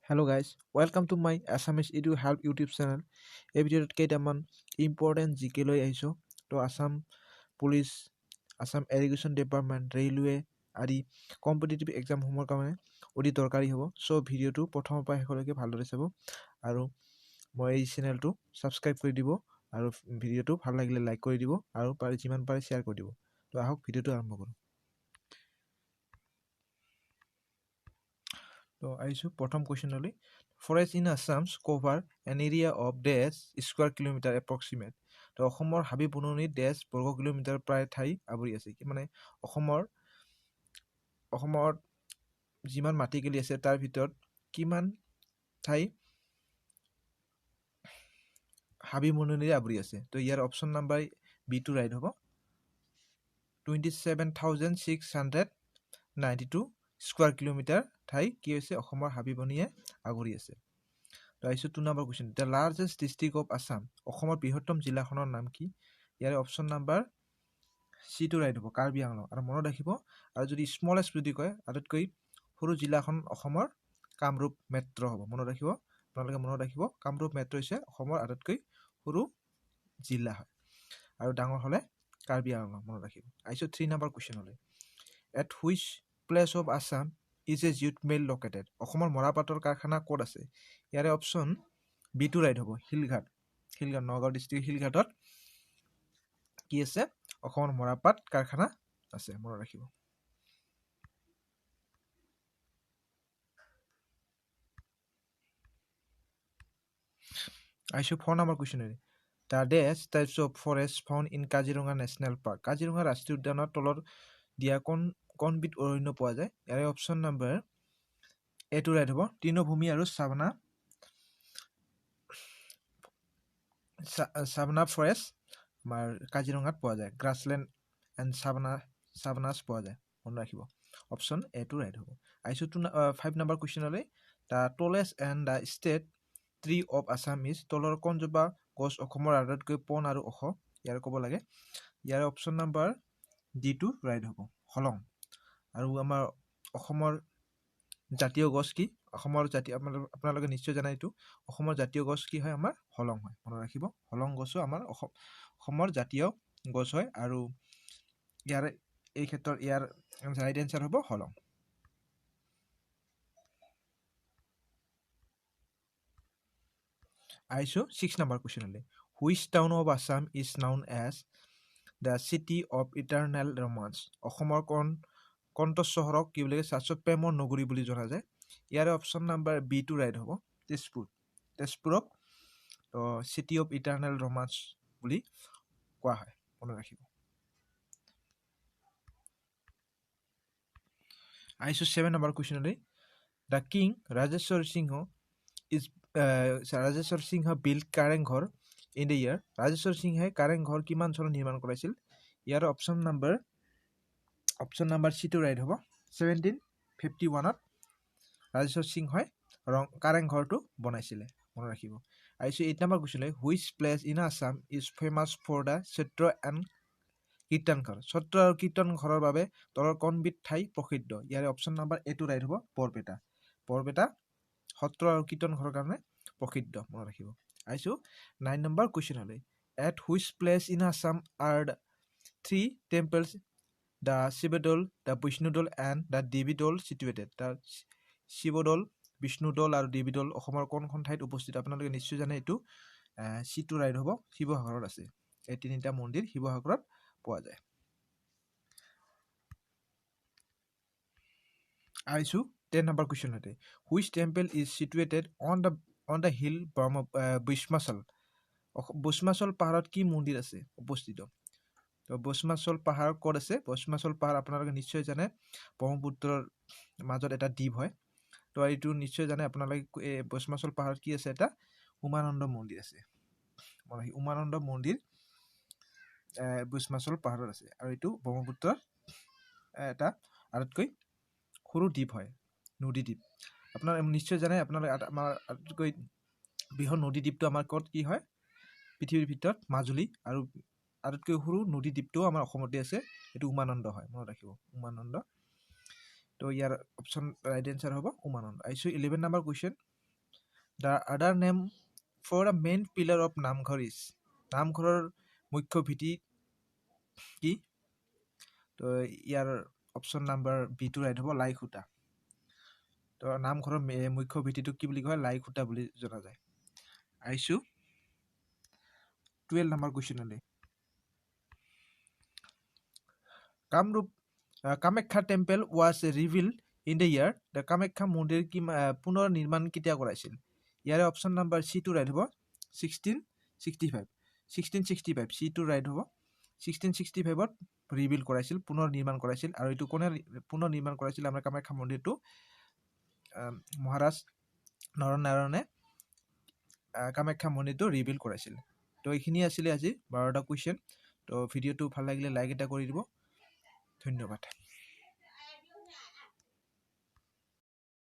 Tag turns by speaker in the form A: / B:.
A: Hello guys, welcome to my Assamese Edu Help YouTube channel. এই ভিডিঅ'টোত কেইটামান important জিকে লৈ আহিছোঁ তো Assam police Assam irrigation department railway আদি কম্পিটিটিভ এক্সামসমূহৰ কাৰণে অতি দৰকাৰী হ'ব চ' ভিডিঅ'টো প্ৰথমৰ পৰা শেষলৈকে ভালদৰে চাব আৰু মই এই চেনেলটো ছাবস্ক্ৰাইব কৰি দিব আৰু ভিডিঅ'টো ভাল লাগিলে লাইক কৰি দিব আৰু যিমান পাৰে শ্বেয়াৰ কৰি দিব তো আহক ভিডিঅ'টো আৰম্ভ কৰোঁ তো আহিছোঁ প্ৰথম কুৱেশ্যনলৈ forest in Assam cover an area of dash square kilometre approximate তো অসমৰ হাবি বননি ডেছ বৰ্গ কিলোমিটাৰ প্ৰায় ঠাই আৱৰি আছে কি মানে অসমৰ যিমান মাটিকালি আছে তাৰ ভিতৰত কিমান ঠাই হাবি বননিৰে আৱৰি আছে তো ইয়াৰ অপশ্যন নাম্বাৰ বি2 ৰাইট হ'ব 27,692 স্কুৱাৰ কিলোমিটাৰ ঠাই কি হৈছে অসমৰ হাবি বনিয়ে আগুৰি আছে তো আহিছোঁ 2 number question the largest district of Assam অসমৰ বৃহত্তম জিলাখনৰ নাম কি ইয়াৰ অপশ্যন নাম্বাৰ C2 ৰাইট হ'ব কাৰ্বি আংলং আৰু মনত ৰাখিব আৰু যদি স্মলেষ্ট যদি কয় আটাইতকৈ সৰু জিলাখন অসমৰ কামৰূপ মেট্ৰ হ'ব মনত ৰাখিব আপোনালোকে মনত ৰাখিব কামৰূপ মেট্ৰ হৈছে অসমৰ আটাইতকৈ সৰু জিলা হয় আৰু ডাঙৰ হ'লে কাৰ্বি আংলং মনত ৰাখিব আহিছোঁ 3 নম্বৰ কুৱেশ্যনলৈ at which place of Assam is a jute mill located অসমৰ মৰাপাটৰ কাৰখানা ক'ত আছে ইয়াৰে অপশ্যন বি2 ৰাইট হ'ব শিলঘাট নগাঁও ডিষ্ট্ৰিক্ট শিলঘাটত কি আছে অসমৰ মৰাপাট কাৰখানা আছে মনত ৰাখিব আহিছোঁ 4 নম্বৰ কুৱেশ্যনলৈ the dash types of forest found in Kaziranga national park Kaziranga ৰাষ্ট্ৰীয় উদ্যানৰ তলত দিয়া কোনবিধ অৰণ্য পোৱা যায় ইয়াৰে অপশ্যন নাম্বাৰ এ2 ৰাইট হ'ব তৃণভূমি আৰু চাভানা ফৰেষ্ট আমাৰ কাজিৰঙাত পোৱা যায় গ্ৰাছলেণ্ড এণ্ড চাভানাছ পোৱা যায় মনত ৰাখিব অপশ্যন এ2 ৰাইট হ'ব আহিছোঁ 5 নম্বৰ কুৱেশ্যনলৈ the tallest and the state tree of Assam is তলৰ কোনজোপা গছ অসমৰ আটাইতকৈ পন আৰু ওখ ইয়াৰ ক'ব লাগে ইয়াৰ অপশ্যন নাম্বাৰ D2 ৰাইট হ'ব হলং আৰু আমাৰ অসমৰ জাতীয় গছ কি অসমৰ জাতীয় আপোনালোকে নিশ্চয় জানে এইটো অসমৰ জাতীয় গছ কি হয় আমাৰ হলং হয় মনত ৰাখিব হলং গছো আমাৰ অসমৰ জাতীয় গছ হয় আৰু ইয়াৰ এই ক্ষেত্ৰত ইয়াৰ ৰাইট এনসাৰ হ'ব হলং আহিছোঁ 6 নম্বৰ কুৱেশ্যনলৈ which town of Assam is known as the city of eternal romance অসমৰ কণ্ঠ চহৰক কি বুলি কয় প্ৰেমৰ নগৰী বুলি জনা যায় ইয়াৰে অপশ্যন নাম্বাৰ বি2 ৰাইট হ'ব তেজপুৰক চিটি অফ ইটাৰনেল ৰমান্স বুলি কোৱা হয় মনত ৰাখিব আহিছোঁ 7 নম্বৰ কুৱেশ্যনলৈ the king Rajeswar Singha build Karengghar in the year Rajeswar সিংহে কাৰেংঘৰ কিমান চনত নিৰ্মাণ কৰাইছিল ইয়াৰ অপশ্যন নাম্বাৰ C2 ৰাইট হ'ব 1751ত ৰাজেশ্বৰ সিংহই কাৰেংঘৰটো বনাইছিলে মনত ৰাখিব আহিছোঁ 8 নম্বৰ কুৱেশ্যনলৈ which place in Assam is famous for the Satra and Kirtanghar সত্ৰ আৰু কীৰ্তনঘৰৰ বাবে তলৰ কোনবিধ ঠাই প্ৰসিদ্ধ ইয়াৰে অপশ্যন নাম্বাৰ A2 ৰাইট হ'ব বৰপেটা সত্ৰ আৰু কীৰ্তনঘৰৰ কাৰণে প্ৰসিদ্ধ মনত ৰাখিব আহিছোঁ 9 নম্বৰ কুৱেশ্যনলৈ at which place in Assam are the 3 temples the Sivadol the Vishnudol and the Devidol situated the Sivadol Vishnudol আৰু দেৱীদৌল অসমৰ কোনখন ঠাইত উপস্থিত আপোনালোকে নিশ্চয় জানে এইটো C2 ৰাইট হ'ব শিৱসাগৰত আছে এই তিনিটা মন্দিৰ শিৱসাগৰত পোৱা যায় আহিছোঁ 10 নম্বৰ কুৱেশ্যনতে which temple is situated on the hill Bhasmachal পাহাৰত কি মন্দিৰ আছে উপস্থিত তো বুষ্মাচল পাহাৰ ক'ত আছে বুষ্মাচল পাহাৰ আপোনালোকে নিশ্চয় জানে ব্ৰহ্মপুত্ৰৰ মাজত এটা দ্বীপ হয় তো এইটো নিশ্চয় জানে আপোনালোকে বুষ্মাচল পাহাৰত কি আছে এটা উমানন্দ মন্দিৰ আছে উমানন্দ মন্দিৰ বুষ্মাচল পাহাৰত আছে আৰু এইটো ব্ৰহ্মপুত্ৰৰ এটা আটাইতকৈ সৰু দ্বীপ হয় নদী দ্বীপ আপোনালোকে নিশ্চয় জানে আপোনালোকে আমাৰ আটাইতকৈ বৃহৎ নদী দ্বীপটো আমাৰ ক'ত কি হয় পৃথিৱীৰ ভিতৰত মাজুলী আৰু আটাইতকৈ সৰু নদী দ্বীপটোও আমাৰ অসমতে আছে এইটো উমানন্দ হয় মনত ৰাখিব উমানন্দ তো ইয়াৰ অপশ্যন ৰাইট এনসাৰ হ'ব উমানন্দ আহিছোঁ 11 number question the other name for a main pillar of Namghar is, নামঘৰৰ মুখ্য ভেটি কি? তো ইয়াৰ অপশ্যন নাম্বাৰ বিটো ৰাইট হ'ব লাই খুঁটা। তো নামঘৰৰ মুখ্য ভেটিটোক কি বুলি কয়? লাই খুঁটা বুলি জনা যায়। আহিছোঁ 12 নম্বৰ কুৱেশ্যনলৈ। কামাখ্যা টেম্পল ৱাজ ৰিভিল in the year, the Kamakhya মন্দিৰ পুনৰ নিৰ্মাণ কেতিয়া কৰাইছিল? ইয়াৰে অপশ্যন নাম্বাৰ চিটো ৰাইট হ'ব 1665। 1665 চিটো ৰাইট হ'ব। 1665ত ৰিভিল কৰাইছিল, পুনৰ নিৰ্মাণ কৰাইছিল। আৰু এইটো কোনে পুনৰ নিৰ্মাণ কৰাইছিল? আমাৰ কামাখ্যা মন্দিৰটো মহাৰাজ নৰনাৰায়ণে কামাখ্যা মন্দিৰটো ৰিভিল কৰাইছিল। তো এইখিনি আছিলে আজি 12টা কুৱেশ্যন। তো ভিডিঅ'টো ভাল লাগিলে লাইক এটা কৰি দিব। ধন্যবাদ।